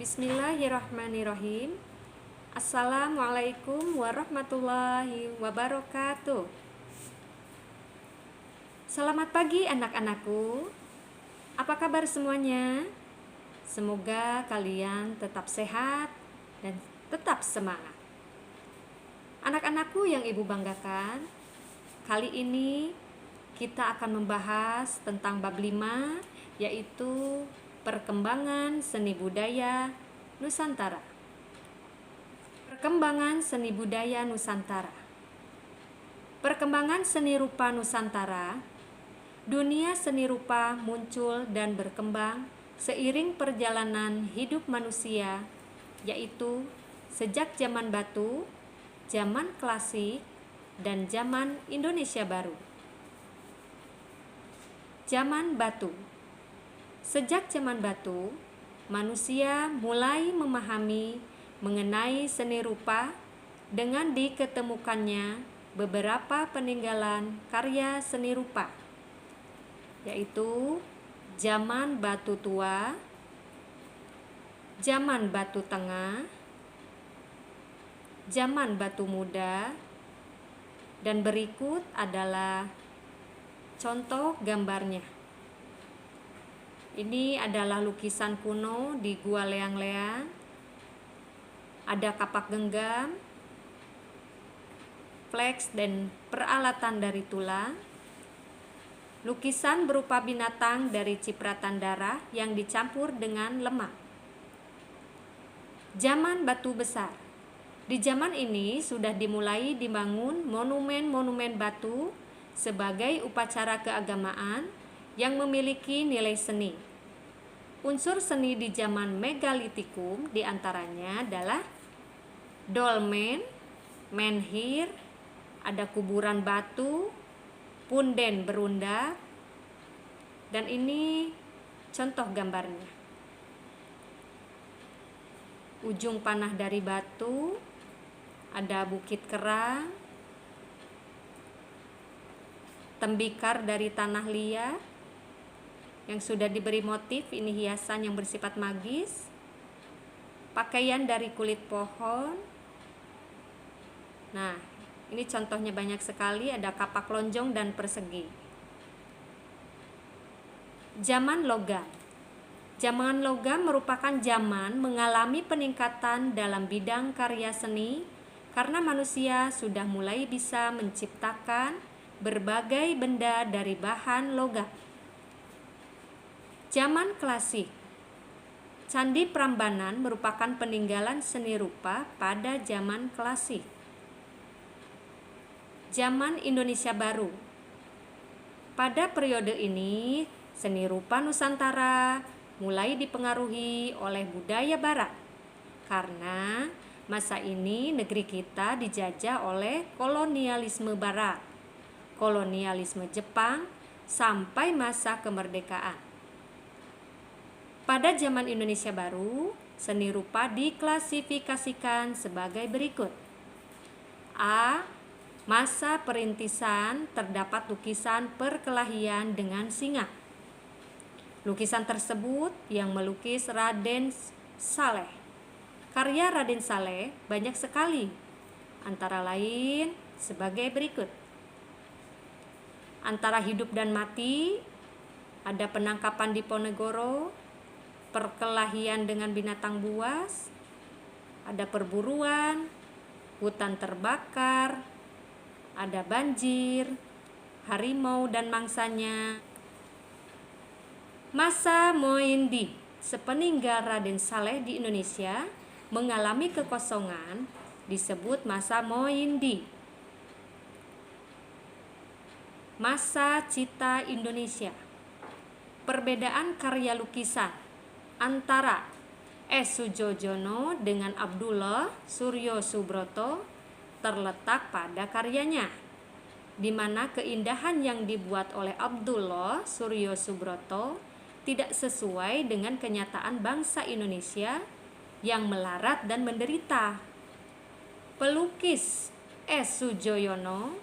Bismillahirrahmanirrahim. Assalamualaikum warahmatullahi wabarakatuh. Selamat pagi anak-anakku. Apa kabar semuanya? Semoga kalian tetap sehat dan tetap semangat. Anak-anakku yang ibu banggakan, kali ini kita akan membahas tentang bab 5, yaitu perkembangan seni budaya Nusantara. Perkembangan seni budaya Nusantara. Perkembangan seni rupa Nusantara. Dunia seni rupa muncul dan berkembang seiring perjalanan hidup manusia, yaitu sejak zaman batu, zaman klasik, dan zaman Indonesia baru. Zaman batu. Sejak zaman batu, manusia mulai memahami mengenai seni rupa dengan diketemukannya beberapa peninggalan karya seni rupa, yaitu zaman batu tua, zaman batu tengah, zaman batu muda, dan berikut adalah contoh gambarnya. Ini adalah lukisan kuno di Gua Leang-Leang. Ada kapak genggam, flex, dan peralatan dari tulang. Lukisan berupa binatang dari cipratan darah yang dicampur dengan lemak. Zaman batu besar. Di zaman ini sudah dimulai dibangun monumen-monumen batu sebagai upacara keagamaan yang memiliki nilai seni. Unsur seni di zaman megalitikum diantaranya adalah dolmen, menhir, ada kuburan batu, punden berundak, dan ini contoh gambarnya. Ujung panah dari batu, ada bukit kerang, tembikar dari tanah liat yang sudah diberi motif, ini hiasan yang bersifat magis, pakaian dari kulit pohon. Nah, ini contohnya banyak sekali, ada kapak lonjong dan persegi. Zaman logam. Zaman logam merupakan zaman mengalami peningkatan dalam bidang karya seni karena manusia sudah mulai bisa menciptakan berbagai benda dari bahan logam. Zaman klasik. Candi Prambanan merupakan peninggalan seni rupa pada zaman klasik. Zaman Indonesia baru. Pada periode ini, seni rupa Nusantara mulai dipengaruhi oleh budaya barat. Karena masa ini negeri kita dijajah oleh kolonialisme barat, kolonialisme Jepang, sampai masa kemerdekaan. Pada zaman Indonesia baru, seni rupa diklasifikasikan sebagai berikut. A. Masa perintisan terdapat lukisan perkelahian dengan singa. Lukisan tersebut yang melukis Raden Saleh. Karya Raden Saleh banyak sekali, antara lain sebagai berikut. Antara hidup dan mati, ada penangkapan di Ponegoro, perkelahian dengan binatang buas, ada perburuan, hutan terbakar, ada banjir, harimau dan mangsanya. Masa Moendi, sepeninggal Raden Saleh di Indonesia mengalami kekosongan, disebut masa Moendi. Masa Cita Indonesia. Perbedaan karya lukisan antara S. Sujojono dengan Abdullah Suryo Subroto terletak pada karyanya, di mana keindahan yang dibuat oleh Abdullah Suryo Subroto tidak sesuai dengan kenyataan bangsa Indonesia yang melarat dan menderita. Pelukis S. Sujoyono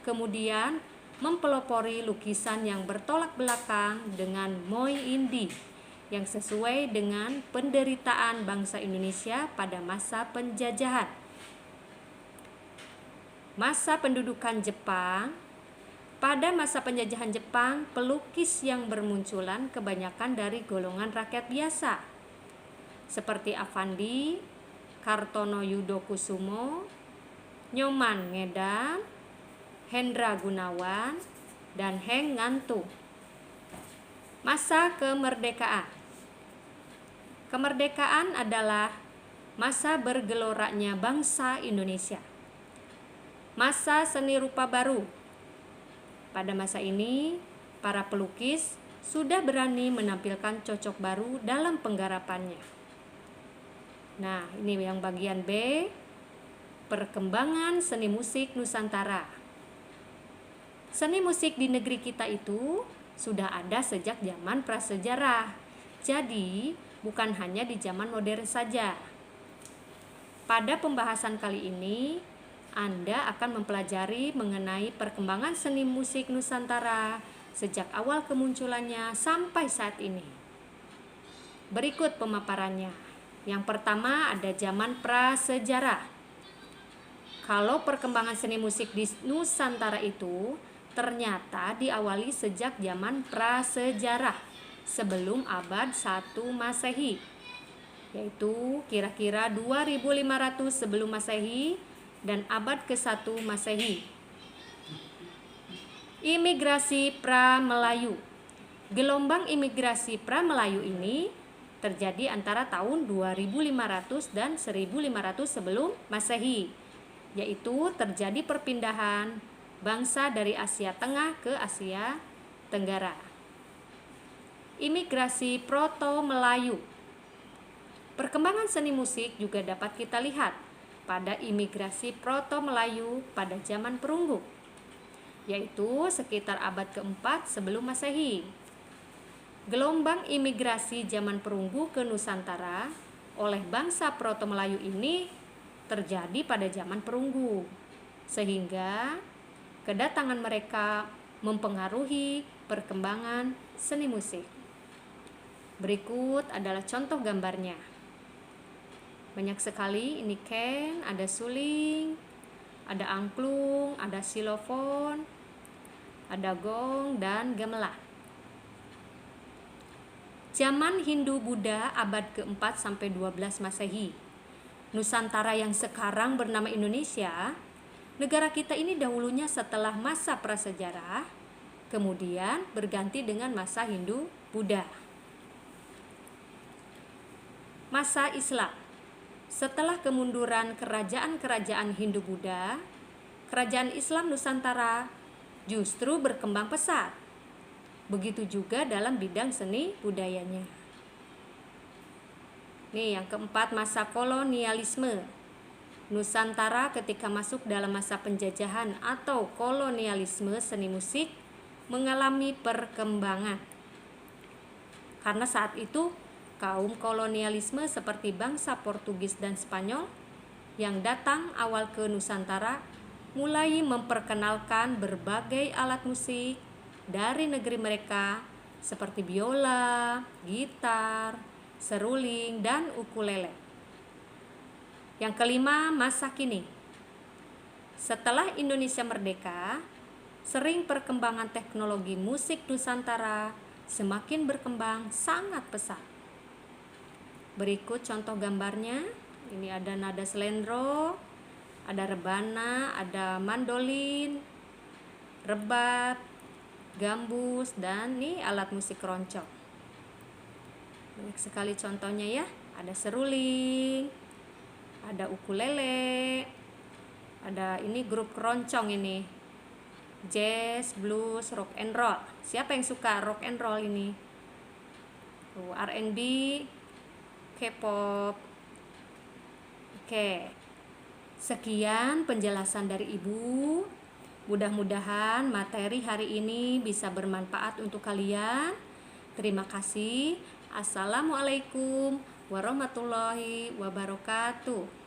kemudian mempelopori lukisan yang bertolak belakang dengan Moi Indi yang sesuai dengan penderitaan bangsa Indonesia pada masa penjajahan. Masa pendudukan Jepang. Pada masa penjajahan Jepang, pelukis yang bermunculan kebanyakan dari golongan rakyat biasa, seperti Avandi, Kartono Yudokusumo, Nyoman Ngedam, Hendra Gunawan, dan Heng Ngantung. Masa kemerdekaan. Kemerdekaan adalah masa bergeloranya bangsa Indonesia. Masa seni rupa baru. Pada masa ini, para pelukis sudah berani menampilkan cocok baru dalam penggarapannya. Nah, ini yang bagian B, perkembangan seni musik Nusantara. Seni musik di negeri kita itu sudah ada sejak zaman prasejarah. Jadi, bukan hanya di zaman modern saja. Pada pembahasan kali ini, Anda akan mempelajari mengenai perkembangan seni musik Nusantara sejak awal kemunculannya sampai saat ini. Berikut pemaparannya. Yang pertama ada zaman prasejarah. Kalau perkembangan seni musik di Nusantara itu ternyata diawali sejak zaman prasejarah sebelum abad 1 Masehi, yaitu kira-kira 2500 sebelum Masehi dan abad ke-1 Masehi. Imigrasi pra-Melayu. Gelombang imigrasi pra-Melayu ini terjadi antara tahun 2500 dan 1500 sebelum Masehi, yaitu terjadi perpindahan bangsa dari Asia Tengah ke Asia Tenggara. Imigrasi Proto-Melayu. Perkembangan seni musik juga dapat kita lihat pada imigrasi Proto-Melayu pada zaman perunggu, yaitu sekitar abad ke-4 sebelum Masehi. Gelombang imigrasi zaman perunggu ke Nusantara oleh bangsa Proto-Melayu ini terjadi pada zaman perunggu, sehingga kedatangan mereka mempengaruhi perkembangan seni musik. Berikut adalah contoh gambarnya. Banyak sekali, ini ken, ada suling, ada angklung, ada xilofon, ada gong, dan gamelan. Zaman Hindu-Buddha abad ke-4 sampai 12 Masehi. Nusantara yang sekarang bernama Indonesia, negara kita ini dahulunya setelah masa prasejarah, kemudian berganti dengan masa Hindu-Buddha. Masa Islam. Setelah kemunduran kerajaan-kerajaan Hindu-Buddha, kerajaan Islam Nusantara justru berkembang pesat. Begitu juga dalam bidang seni budayanya. Nih, yang keempat, masa kolonialisme. Nusantara ketika masuk dalam masa penjajahan atau kolonialisme seni musik mengalami perkembangan. Karena saat itu kaum kolonialisme seperti bangsa Portugis dan Spanyol yang datang awal ke Nusantara mulai memperkenalkan berbagai alat musik dari negeri mereka seperti biola, gitar, seruling, dan ukulele. Yang kelima, masa kini. Setelah Indonesia merdeka, sering perkembangan teknologi musik Nusantara semakin berkembang sangat pesat. Berikut contoh gambarnya. Ini ada nada slendro, ada rebana, ada mandolin, rebab, gambus, dan nih alat musik keroncong. Banyak sekali contohnya ya. Ada seruling, ada ukulele, ada ini grup keroncong ini. Jazz, blues, rock and roll. Siapa yang suka rock and roll ini? R&B, K-pop. Oke. Sekian penjelasan dari Ibu. Mudah-mudahan materi hari ini bisa bermanfaat untuk kalian. Terima kasih. Assalamualaikum warahmatullahi wabarakatuh.